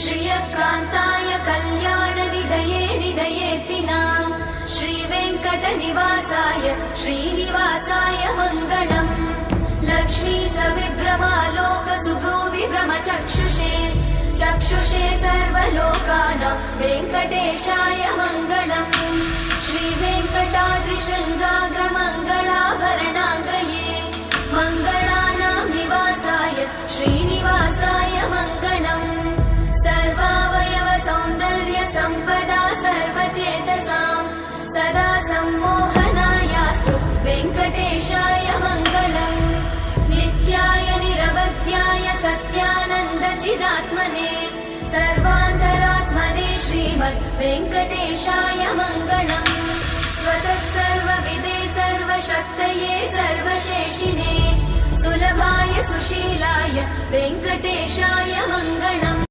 श्रियकान्ताय कल्याणनिधये निधयेतिनाम् श्रीवेङ्कटनिवासाय श्रीनिवासाय मङ्गलम्। लक्ष्मी सविभ्रमालोकसुभ्रूविभ्रमचक्षुषे चक्षुषे सर्वलोकानां वेङ्कटेशाय मङ्गलम्। श्रीवेङ्कटाद्रिशृङ्गाग्रमङ्गलाभरणाङ्गये मङ्गलानां निवासाय श्रीनिवासाय मङ्गलम्। सर्वावयव सौन्दर्य सम्पदा सर्वचेतसां सदा सम्मोहनायास्तु वेङ्कटेशाय मङ्गलम्। नित्याय निरवध्याय सत्यानन्दचिदात्मने सर्वान्तरात्मने श्रीमद् वेङ्कटेशाय मङ्गलम्। स्वतः सर्वविदे सर्वशक्तये सर्वशेषिने सुलभाय सुशीलाय वेङ्कटेशाय मङ्गलम्।